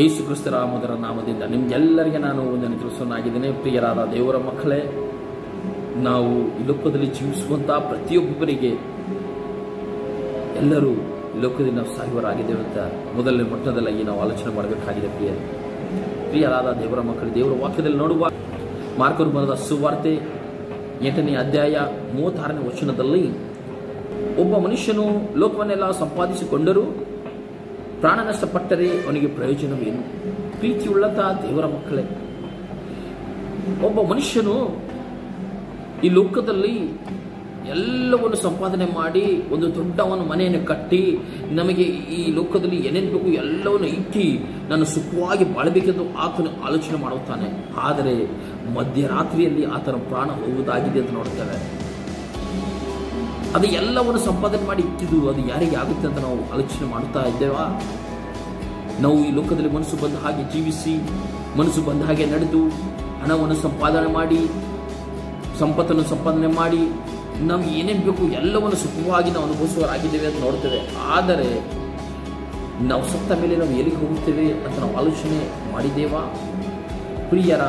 ಯೇಸು ಕ್ರಿಸ್ತರ ಮಧುರ ನಾಮದಿಂದ ನಿಮ್ಗೆಲ್ಲರಿಗೆ ನಾನು ಒಂದನ್ನು ತಿಳಿಸೋನಾಗಿದ್ದೇನೆ. ಪ್ರಿಯರಾದ ದೇವರ ಮಕ್ಕಳೇ, ನಾವು ಈ ಲೋಕದಲ್ಲಿ ಜೀವಿಸುವಂಥ ಪ್ರತಿಯೊಬ್ಬರಿಗೆ ಎಲ್ಲರೂ ಈ ಲೋಕದಲ್ಲಿ ನಾವು ಸಾಯುವರಾಗಿದ್ದೇವೆ ಅಂತ ಮೊದಲನೇ ಮಟ್ಟದಲ್ಲಿ ನಾವು ಆಲೋಚನೆ ಮಾಡಬೇಕಾಗಿದೆ. ಪ್ರಿಯರಾದ ದೇವರ ಮಕ್ಕಳು, ದೇವರ ವಾಕ್ಯದಲ್ಲಿ ನೋಡುವ ಮಾರ್ಕನು ಬರೆದ ಸುವಾರ್ತೆ 8ನೇ ಅಧ್ಯಾಯ 36ನೇ ವಚನದಲ್ಲಿ, ಒಬ್ಬ ಮನುಷ್ಯನು ಲೋಕವನ್ನೆಲ್ಲ ಸಂಪಾದಿಸಿಕೊಂಡರೂ ಪ್ರಾಣ ನಷ್ಟಪಟ್ಟರೆ ಅವನಿಗೆ ಪ್ರಯೋಜನವೇನು? ಪ್ರೀತಿಯುಳ್ಳಂತ ದೇವರ ಮಕ್ಕಳೇ, ಒಬ್ಬ ಮನುಷ್ಯನು ಈ ಲೋಕದಲ್ಲಿ ಎಲ್ಲವನ್ನು ಸಂಪಾದನೆ ಮಾಡಿ ಒಂದು ದೊಡ್ಡವನ ಮನೆಯನ್ನು ಕಟ್ಟಿ ನಮಗೆ ಈ ಲೋಕದಲ್ಲಿ ಏನೇನು ಬೇಕು ಎಲ್ಲವನ್ನು ಇಟ್ಟು ನಾನು ಸುಖವಾಗಿ ಬಾಳಬೇಕೆಂದು ಆತನು ಆಲೋಚನೆ ಮಾಡುತ್ತಾನೆ. ಆದರೆ ಮಧ್ಯರಾತ್ರಿಯಲ್ಲಿ ಆತನ ಪ್ರಾಣ ಹೋಗುವುದಾಗಿದೆ ಅಂತ ನೋಡ್ತೇವೆ. ಅದು ಎಲ್ಲವನ್ನು ಸಂಪಾದನೆ ಮಾಡಿ ಇಟ್ಟಿದ್ದು ಅದು ಯಾರಿಗೆ ಆಗುತ್ತೆ ಅಂತ ನಾವು ಆಲೋಚನೆ ಮಾಡ್ತಾ ಇದ್ದೇವಾ? ನಾವು ಈ ಲೋಕದಲ್ಲಿ ಮನಸ್ಸು ಬಂದ ಹಾಗೆ ಜೀವಿಸಿ, ಮನಸ್ಸು ಬಂದ ಹಾಗೆ ನಡೆದು, ಹಣವನ್ನು ಸಂಪಾದನೆ ಮಾಡಿ, ಸಂಪತ್ತನ್ನು ಸಂಪಾದನೆ ಮಾಡಿ, ನಮ್ಗೆ ಏನೇನು ಬೇಕು ಎಲ್ಲವನ್ನು ಸುಖವಾಗಿ ನಾವು ಅನುಭವಿಸುವರಾಗಿದ್ದೇವೆ ಅಂತ ನೋಡ್ತೇವೆ. ಆದರೆ ನಾವು ಸತ್ತ ಮೇಲೆ ನಾವು ಎಲ್ಲಿಗೆ ಹೋಗುತ್ತೇವೆ ಅಂತ ನಾವು ಆಲೋಚನೆ ಮಾಡಿದ್ದೇವಾ? ಪ್ರಿಯರ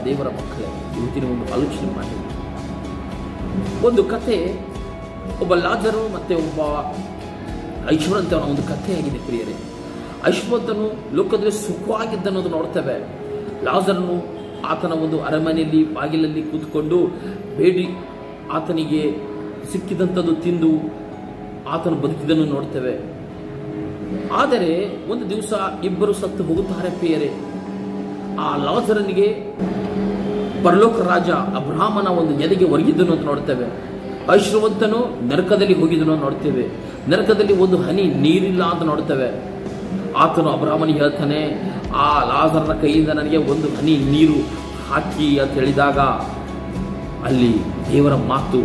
ದೇವರ ಮಕ್ಕಳೇ, ಇವತ್ತಿನ ಒಂದು ಆಲೋಚನೆ ಮಾಡಿ. ಒಂದು ಕತೆ, ಒಬ್ಬ ಲಾಜರು ಮತ್ತೆ ಒಬ್ಬ ಐಶ್ವರ್ಯವಂತನ ಒಂದು ಕಥೆಯಾಗಿದೆ. ಪ್ರಿಯರೇ, ಐಶ್ವರ್ಯವಂತನು ಲೋಕದಲ್ಲಿ ಸುಖವಾಗಿದ್ದನ್ನೋದು ನೋಡ್ತೇವೆ. ಲಾಜರನು ಆತನ ಒಂದು ಅರಮನೆಯಲ್ಲಿ ಬಾಗಿಲಲ್ಲಿ ಕೂತ್ಕೊಂಡು ಬೇಡಿ ಆತನಿಗೆ ಸಿಕ್ಕಿದಂಥದ್ದು ತಿಂದು ಆತನು ಬದುಕಿದನ್ನು ನೋಡ್ತೇವೆ. ಆದರೆ ಒಂದು ದಿವಸ ಇಬ್ಬರು ಸತ್ತು ಹೋಗುತ್ತಾರೆ. ಪ್ರಿಯರೇ, ಆ ಲಾಜರನಿಗೆ ಪರಲೋಕ ರಾಜ ಅಬ್ರಹಾಮನ ಒಂದು ಎದೆಗೆ ಒರಗಿದ್ದನು ಅಂತ ನೋಡ್ತೇವೆ. ಐಶ್ವರ್ಯವಂತನು ನರಕದಲ್ಲಿ ಹೋಗಿದ್ದನು ನೋಡ್ತೇವೆ. ನರಕದಲ್ಲಿ ಒಂದು ಹನಿ ನೀರಿಲ್ಲ ಅಂತ ನೋಡ್ತೇವೆ. ಆತನು ಅಬ್ರಹಾಮನಿಗೆ ಹೇಳ್ತಾನೆ, ಆ ಲಾಜರನ ಕೈಯಿಂದ ನನಗೆ ಒಂದು ಹನಿ ನೀರು ಹಾಕಿ ಅಂತ ಹೇಳಿದಾಗ ಅಲ್ಲಿ ದೇವರ ಮಾತು,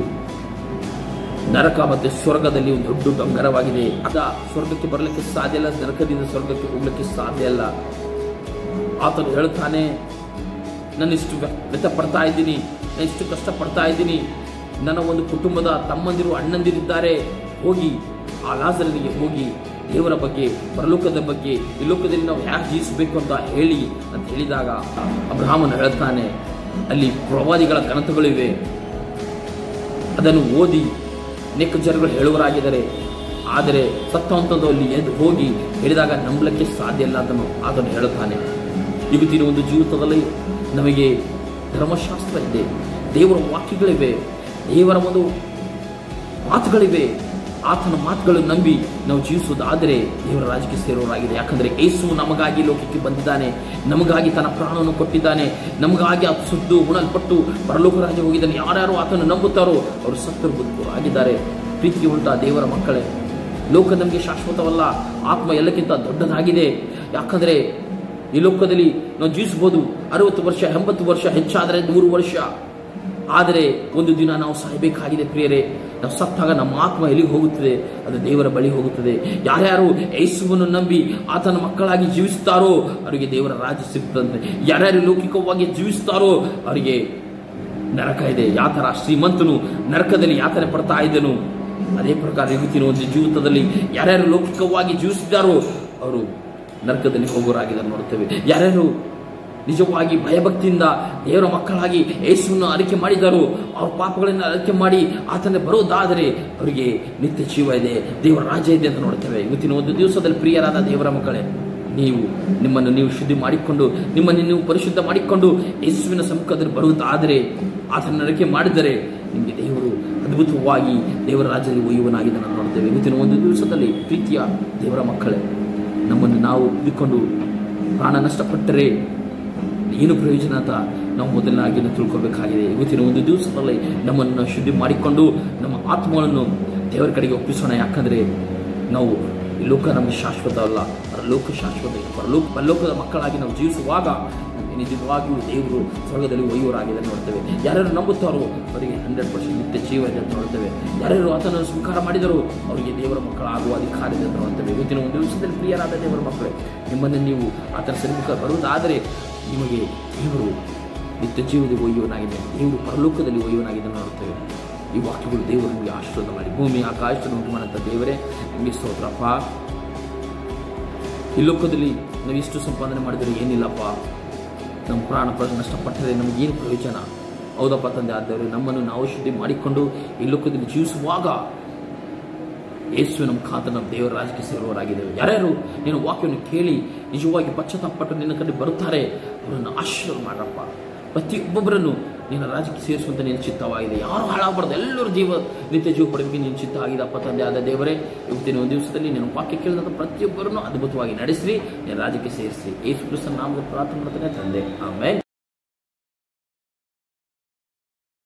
ನರಕ ಮತ್ತೆ ಸ್ವರ್ಗದಲ್ಲಿ ಒಂದು ದೊಡ್ಡ ಡೊಂಗರವಾಗಿದೆ. ಅದ ಸ್ವರ್ಗಕ್ಕೆ ಬರಲಿಕ್ಕೆ ಸಾಧ್ಯ ಇಲ್ಲ, ನರಕದಿಂದ ಸ್ವರ್ಗಕ್ಕೆ ಹೋಗ್ಲಿಕ್ಕೆ ಸಾಧ್ಯ ಇಲ್ಲ. ಆತನು ಹೇಳ್ತಾನೆ, ನಾನಿಷ್ಟು ವ್ಯಥ ಪಡ್ತಾ ಇದ್ದೀನಿ, ನಾನು ಇಷ್ಟು ಕಷ್ಟಪಡ್ತಾ ಇದ್ದೀನಿ, ನನ್ನ ಒಂದು ಕುಟುಂಬದ ತಮ್ಮಂದಿರು ಅಣ್ಣಂದಿರಿದ್ದಾರೆ, ಹೋಗಿ ಆ ಲಾಜರನಿಗೆ ಹೋಗಿ ದೇವರ ಬಗ್ಗೆ, ಪರಲೋಕದ ಬಗ್ಗೆ, ಈ ಲೋಕದಲ್ಲಿ ನಾವು ಯಾಕೆ ಜೀವಿಸಬೇಕು ಅಂತ ಹೇಳಿ ಅಂತ ಹೇಳಿದಾಗ ಅಬ್ರಹಾಮನು ಹೇಳ್ತಾನೆ, ಅಲ್ಲಿ ಪ್ರವಾದಿಗಳ ಗ್ರಂಥಗಳಿವೆ, ಅದನ್ನು ಓದಿ ಅನೇಕ ಜನಗಳು ಹೇಳುವರಾಗಿದ್ದಾರೆ. ಆದರೆ ಸತ್ತವಂತದ್ದು ಅಲ್ಲಿ ಎದ್ದು ಹೋಗಿ ಹೇಳಿದಾಗ ನಂಬಲಿಕ್ಕೆ ಸಾಧ್ಯ ಇಲ್ಲ ಅಂತ ಅದನ್ನು ಹೇಳುತ್ತಾನೆ. ಇವತ್ತಿನ ಒಂದು ಜೀವಿತದಲ್ಲಿ ನಮಗೆ ಧರ್ಮಶಾಸ್ತ್ರ ಇದೆ, ದೇವರ ವಾಕ್ಯಗಳಿವೆ, ದೇವರ ಒಂದು ಮಾತುಗಳಿವೆ. ಆತನ ಮಾತುಗಳು ನಂಬಿ ನಾವು ಜೀವಿಸುವುದಾದರೆ ದೇವರ ರಾಜ್ಯಕ್ಕೆ ಸೇರೋರಾಗಿದೆ. ಯಾಕಂದರೆ ಯೇಸು ನಮಗಾಗಿ ಲೋಕಕ್ಕೆ ಬಂದಿದ್ದಾನೆ, ನಮಗಾಗಿ ತನ್ನ ಪ್ರಾಣವನ್ನು ಕೊಟ್ಟಿದ್ದಾನೆ, ನಮಗಾಗಿ ಆತ ಸುದ್ದು ಉಣಲ್ಪಟ್ಟು ಪರಲೋಕ ರಾಜ್ಯ ಹೋಗಿದ್ದಾನೆ. ಯಾರ್ಯಾರು ಆತನು ನಂಬುತ್ತಾರೋ ಅವರು ಸತ್ತರು ಬದುಕರು ಆಗಿದ್ದಾರೆ. ಪ್ರೀತಿ ಉಂಟ ದೇವರ ಮಕ್ಕಳೇ, ಲೋಕ ನಮಗೆ ಶಾಶ್ವತವಲ್ಲ, ಆತ್ಮ ಎಲ್ಲಕ್ಕಿಂತ ದೊಡ್ಡದಾಗಿದೆ. ಯಾಕಂದರೆ ಈ ಲೋಕದಲ್ಲಿ ನಾವು ಜೀವಿಸಬಹುದು 60 ವರ್ಷ, 80 ವರ್ಷ, ಹೆಚ್ಚಾದರೆ 100 ವರ್ಷ. ಆದರೆ ಒಂದು ದಿನ ನಾವು ಸಾಯಬೇಕಾಗಿದೆ. ಪ್ರಿಯರೇ, ನಾವು ಸತ್ತಾಗ ನಮ್ಮ ಆತ್ಮ ಎಲ್ಲಿಗೆ ಹೋಗುತ್ತದೆ? ಅದು ದೇವರ ಬಳಿ ಹೋಗುತ್ತದೆ. ಯಾರ್ಯಾರು ಯೇಸುವನ್ನು ನಂಬಿ ಆತನ ಮಕ್ಕಳಾಗಿ ಜೀವಿಸುತ್ತಾರೋ ಅವರಿಗೆ ದೇವರ ರಾಜ್ಯ ಸಿಗುತ್ತದೆ. ಯಾರ್ಯಾರು ಲೌಕಿಕವಾಗಿ ಜೀವಿಸುತ್ತಾರೋ ಅವರಿಗೆ ನರಕ ಇದೆ. ಯಾವ ತರ ಶ್ರೀಮಂತನು ನರಕದಲ್ಲಿ ಯಾತನೆ ಪಡ್ತಾ ಇದ್ದನು, ಅದೇ ಪ್ರಕಾರ ಇವತ್ತಿನ ಒಂದು ಜೀವಿತದಲ್ಲಿ ಯಾರ್ಯಾರು ಲೌಕಿಕವಾಗಿ ಜೀವಿಸಿದ್ದಾರೋ ಅವರು ನರಕದಲ್ಲಿ ಹೋಗೋರಾಗಿದ್ದಾರೆ ನೋಡುತ್ತೇವೆ. ಯಾರ್ಯಾರು ನಿಜವಾಗಿ ಭಯಭಕ್ತಿಯಿಂದ ದೇವರ ಮಕ್ಕಳಾಗಿ ಯೇಸುವನ್ನು ಅರಿಕೆ ಮಾಡಿದರು, ಅವ್ರ ಪಾಪಗಳನ್ನು ಅರಿಕೆ ಮಾಡಿ ಆತನ ಬರೋದಾದರೆ ಅವರಿಗೆ ನಿತ್ಯ ಜೀವ ಇದೆ, ದೇವರ ರಾಜ್ಯ ಇದೆ ಅಂತ ನೋಡ್ತೇವೆ. ಇವತ್ತಿನ ಒಂದು ದಿವಸದಲ್ಲಿ ಪ್ರಿಯರಾದ ದೇವರ ಮಕ್ಕಳೇ, ನಿಮ್ಮನ್ನು ನೀವು ಶುದ್ಧಿ ಮಾಡಿಕೊಂಡು, ನಿಮ್ಮನ್ನು ನೀವು ಪರಿಶುದ್ಧ ಮಾಡಿಕೊಂಡು ಯೇಸುವಿನ ಸಮ್ಮುಖದಲ್ಲಿ ಬರುವುದಾದರೆ, ಆತನ ಅರಿಕೆ ಮಾಡಿದರೆ ನಿಮಗೆ ದೇವರು ಅದ್ಭುತವಾಗಿ ದೇವರ ರಾಜ್ಯದಲ್ಲಿ ಒಯ್ಯುವನಾಗಿದೆ ಅಂತ ನೋಡ್ತೇವೆ. ಇವತ್ತಿನ ಒಂದು ದಿವಸದಲ್ಲಿ ಪ್ರೀತಿಯ ದೇವರ ಮಕ್ಕಳೇ, ನಮ್ಮನ್ನು ನಾವು ಇದ್ದುಕೊಂಡು ಪ್ರಾಣ ನಷ್ಟಪಟ್ಟರೆ ಏನು ಪ್ರಯೋಜನ ಅಂತ ನಾವು ಮೊದಲನಾಗಿ ತಿಳ್ಕೊಳ್ಬೇಕಾಗಿದೆ. ಇವತ್ತಿನ ಒಂದು ದಿವಸದಲ್ಲಿ ನಮ್ಮನ್ನು ಶುದ್ಧಿ ಮಾಡಿಕೊಂಡು ನಮ್ಮ ಆತ್ಮಗಳನ್ನು ದೇವರ ಕಡೆಗೆ ಒಪ್ಪಿಸೋಣ. ಯಾಕಂದರೆ ನಾವು ಈ ಲೋಕ ನಮಗೆ ಶಾಶ್ವತ ಅಲ್ಲ, ಪರಲೋಕ ಶಾಶ್ವತ. ಪರಲೋಕದ ಮಕ್ಕಳಾಗಿ ನಾವು ಜೀವಿಸುವಾಗ ನಮಗೆ ನಿಜವಾಗಿಯೂ ದೇವರು ಸ್ವರ್ಗದಲ್ಲಿ ಒಯ್ಯುವರಾಗಿದೆ ನೋಡ್ತೇವೆ. ಯಾರ್ಯಾರು ನಂಬುತ್ತಾರೋ ಅವರಿಗೆ 100% ನಿತ್ಯ ಜೀವ ಇದೆ ಅಂತ ನೋಡ್ತೇವೆ. ಯಾರ್ಯಾರು ಆತನನ್ನು ಸ್ವೀಕಾರ ಮಾಡಿದರೂ ಅವರಿಗೆ ದೇವರ ಮಕ್ಕಳಾಗುವ ಅಧಿಕಾರ ಇದೆ ಅಂತ ನೋಡ್ತೇವೆ. ಇವತ್ತಿನ ಒಂದು ದಿವಸದಲ್ಲಿ ಪ್ರಿಯರಾದ ದೇವರ ಮಕ್ಕಳೇ, ನಿಮ್ಮನ್ನು ನೀವು ಆತನ ಸನ್ಮುಖ ಬರುವುದಾದರೆ ನಿಮಗೆ ದೇವರು ನಿತ್ಯ ಜೀವದಲ್ಲಿ ಒಯ್ಯುವನಾಗಿದೆ, ದೇವರು ಪರಲೋಕದಲ್ಲಿ ಒಯ್ಯುವನಾಗಿದೆ ನೋಡುತ್ತೇವೆ. ಈ ವಾಕ್ಯಗಳು ದೇವರು ನಿಮಗೆ ಆಶೀರ್ವಾದ ಮಾಡಿ ಭೂಮಿ ಆಕಾಶವನ್ನು ಉಂಟು ಮಾಡುವಂಥ ದೇವರೇ ನಿಮಗೆ ಸ್ತೋತ್ರಪ್ಪ. ಈ ಲೋಕದಲ್ಲಿ ನಾವು ಎಷ್ಟು ಸಂಪಾದನೆ ಮಾಡಿದರೆ ಏನಿಲ್ಲಪ್ಪ, ನಮ್ಮ ಪ್ರಾಣ ನಷ್ಟಪಟ್ಟರೆ ನಮಗೇನು ಪ್ರಯೋಜನ? ಹೌದಪ್ಪ ತಂದೆ ಆದವರು, ನಮ್ಮನ್ನು ನಾವು ಶುದ್ಧಿ ಮಾಡಿಕೊಂಡು ಈ ಲೋಕದಲ್ಲಿ ಜೀವಿಸುವಾಗ ಯೇಸುವಿನ ಮುಖಾಂತರ ನಮ್ಮ ದೇವರ ರಾಜ್ಯಕ್ಕೆ ಸೇರುವವರಾಗಿದ್ದೇವೆ. ಯಾರ್ಯಾರು ನಿನ್ನ ವಾಕ್ಯವನ್ನು ಕೇಳಿ ನಿಜವಾಗಿ ಪಶ್ಚಾತ್ತಾಪಪಟ್ಟು ನಿನ್ನ ಕಡೆ ಬರುತ್ತಾರೆ, ಅವರನ್ನು ಆಶೀರ್ವಾದ ಮಾಡಪ್ಪ. ಪ್ರತಿಯೊಬ್ಬೊಬ್ಬರನ್ನು ನಿನ್ನ ರಾಜ್ಯಕ್ಕೆ ಸೇರಿಸುವಂತ ನಿನ್ನ ಚಿತ್ತವಾಗಿದೆ. ಯಾರು ಹಾಳಾಗಬಾರ್ದು, ಎಲ್ಲರೂ ನಿತ್ಯ ಜೀವ ಪಡೆಯಬೇಕು ನಿನ್ನ ಚಿತ್ತ ಆಗಿದಪ್ಪ ತಂದೆ ಆದ ದೇವರೇ. ಇವತ್ತಿನ ಒಂದು ದಿವಸದಲ್ಲಿ ನಿನ್ನ ವಾಕ್ಯ ಕೇಳಿದಂಥ ಪ್ರತಿಯೊಬ್ಬರನ್ನು ಅದ್ಭುತವಾಗಿ ನಡೆಸಿರಿ, ನಿನ್ನ ರಾಜ್ಯಕ್ಕೆ ಸೇರಿಸಿ. ಯೇಸು ಕ್ರಿಸ್ತನ ನಾಮದಲ್ಲಿ ಪ್ರಾರ್ಥನೆ ಮಾಡ್ತಾನೆ ತಂದೆ, ಆಮೆನ್.